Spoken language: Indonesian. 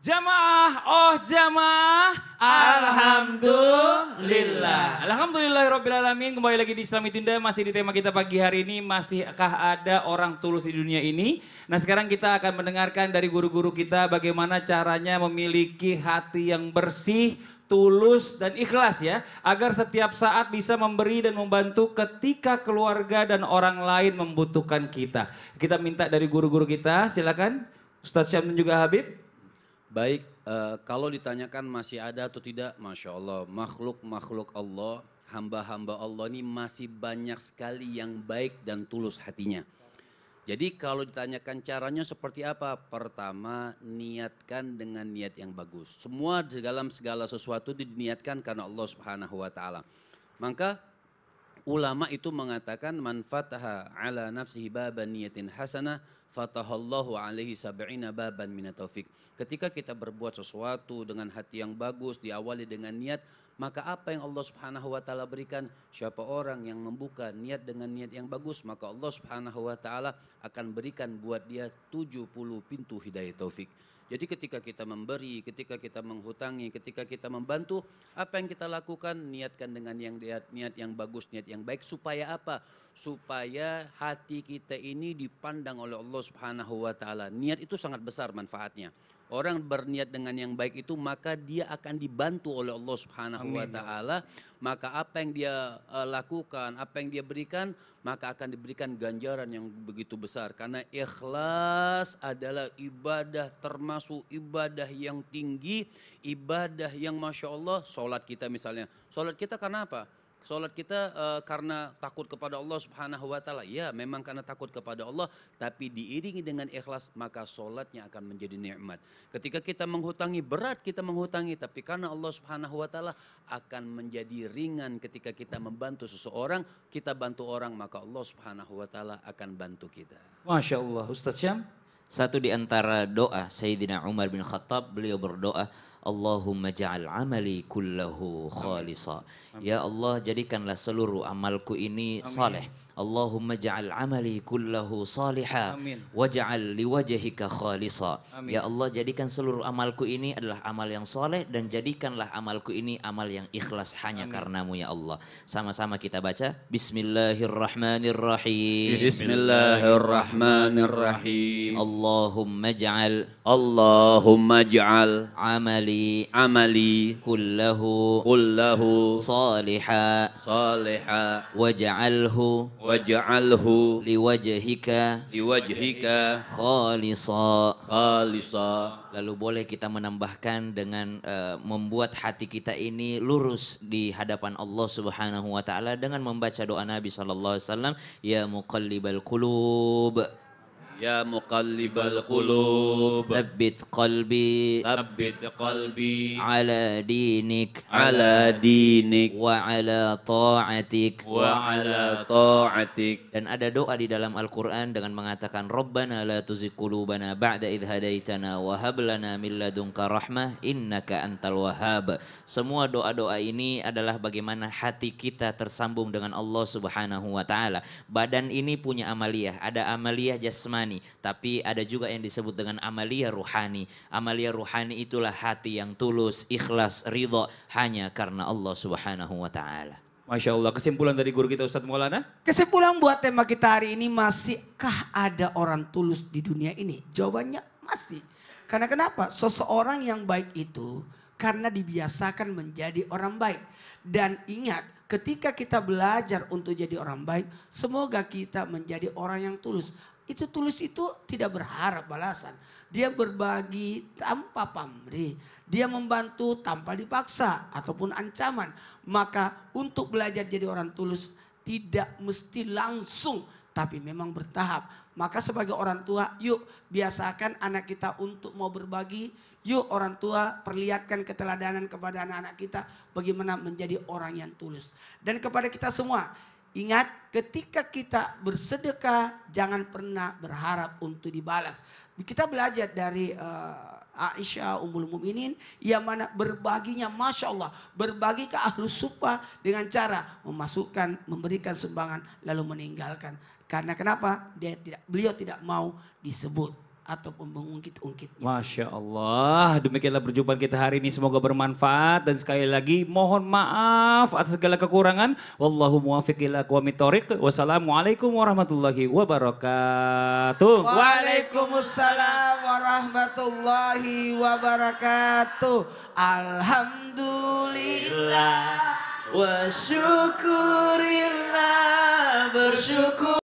Jamaah, oh jamaah. Alhamdulillah. Alhamdulillahirrabbilalamin. Kembali lagi di Islami Tunda, masih di tema kita pagi hari ini. Masihkah ada orang tulus di dunia ini? Nah sekarang kita akan mendengarkan dari guru-guru kita bagaimana caranya memiliki hati yang bersih, tulus dan ikhlas ya. Agar setiap saat bisa memberi dan membantu ketika keluarga dan orang lain membutuhkan kita. Kita minta dari guru-guru kita, silakan Ustadz Syam dan juga Habib. Baik, kalau ditanyakan masih ada atau tidak, Masya Allah, makhluk-makhluk Allah, hamba-hamba Allah ini masih banyak sekali yang baik dan tulus hatinya. Jadi kalau ditanyakan caranya seperti apa? Pertama, niatkan dengan niat yang bagus. Semua dalam segala sesuatu diniatkan karena Allah Subhanahu wa taala. Maka ulama itu mengatakan man fataha ala nafsihi baban niyatin hasanah fatahallahu alaihi sab'ina baban minat taufik. Ketika kita berbuat sesuatu dengan hati yang bagus, diawali dengan niat, maka apa yang Allah Subhanahu wa taala berikan? Siapa orang yang membuka niat dengan niat yang bagus, maka Allah Subhanahu wa taala akan berikan buat dia 70 pintu hidayah taufik. Jadi ketika kita memberi, ketika kita menghutangi, ketika kita membantu, apa yang kita lakukan? Niatkan dengan niat yang bagus, niat yang baik. Supaya apa? Supaya hati kita ini dipandang oleh Allah Subhanahu wa taala. Niat itu sangat besar manfaatnya. Orang berniat dengan yang baik itu maka dia akan dibantu oleh Allah Subhanahu wa taala. Maka apa yang dia lakukan, apa yang dia berikan, maka akan diberikan ganjaran yang begitu besar. Karena ikhlas adalah ibadah, termasuk ibadah yang tinggi, ibadah yang Masya Allah. Sholat kita misalnya, sholat kita karena apa? Sholat kita karena takut kepada Allah Subhanahu wa taala. Ya, memang karena takut kepada Allah, tapi diiringi dengan ikhlas, maka sholatnya akan menjadi nikmat. Ketika kita menghutangi, berat kita menghutangi, tapi karena Allah Subhanahu wa taala akan menjadi ringan. Ketika kita membantu seseorang, kita bantu orang, maka Allah Subhanahu wa taala akan bantu kita. Masya Allah, Ustadz Syam. Satu di antara doa Sayyidina Umar bin Khattab, beliau berdoa, Allahumma ja'al amali kullahu khalisa. Ya Allah, jadikanlah seluruh amalku ini saleh. Allahumma ja'al amali kullahu saliha waj'al liwajhika khalisa. Ya Allah, jadikan seluruh amalku ini adalah amal yang saleh dan jadikanlah amalku ini amal yang ikhlas hanya karenamu ya Allah. Sama-sama kita baca Bismillahirrahmanirrahim. Bismillahirrahmanirrahim. Allahumma ja'al amali kullahu saliha waj'alhu liwajhika khalisa. Lalu boleh kita menambahkan dengan membuat hati kita ini lurus di hadapan Allah Subhanahu wa taala dengan membaca doa Nabi sallallahu alaihi wasallam, ya muqallibal qulub, ya muqallibal qulub, tsabbit qalbi ala dinik wa ala ta'atik. Dan ada doa di dalam Al-Quran dengan mengatakan Rabbana la tuzigh qulubana ba'da idh hadaitana wa hab lana min ladunka rahmah innaka antal wahhab. Semua doa-doa ini adalah bagaimana hati kita tersambung dengan Allah Subhanahu wa taala. Badan ini punya amaliyah, ada amaliyah jasmani, tapi ada juga yang disebut dengan amaliyah ruhani. Amaliyah ruhani itulah hati yang tulus, ikhlas, ridha hanya karena Allah Subhanahu wa taala. Masya Allah, kesimpulan dari guru kita Ustadz Maulana? Kesimpulan buat tema kita hari ini, masihkah ada orang tulus di dunia ini? Jawabannya masih. Karena kenapa? Seseorang yang baik itu karena dibiasakan menjadi orang baik. Dan ingat, ketika kita belajar untuk jadi orang baik, semoga kita menjadi orang yang tulus. Itu tulus itu tidak berharap balasan. Dia berbagi tanpa pamrih. Dia membantu tanpa dipaksa ataupun ancaman. Maka untuk belajar jadi orang tulus tidak mesti langsung, tapi memang bertahap. Maka sebagai orang tua, yuk biasakan anak kita untuk mau berbagi. Yuk orang tua perlihatkan keteladanan kepada anak-anak kita bagaimana menjadi orang yang tulus. Dan kepada kita semua, ingat ketika kita bersedekah jangan pernah berharap untuk dibalas. Kita belajar dari Aisyah Ummul Mukminin yang mana berbaginya Masya Allah. Berbagi ke Ahlus Suffah dengan cara memasukkan, memberikan sumbangan lalu meninggalkan. Karena kenapa? Beliau tidak mau disebut. ataupun mengungkit-ungkitnya. Masya Allah, demikianlah perjumpaan kita hari ini, semoga bermanfaat dan sekali lagi mohon maaf atas segala kekurangan. Wallahu muwaffiq ila aqwamit thoriq. Wassalamualaikum warahmatullahi wabarakatuh. Waalaikumsalam warahmatullahi wabarakatuh. Alhamdulillah wa syukurillah.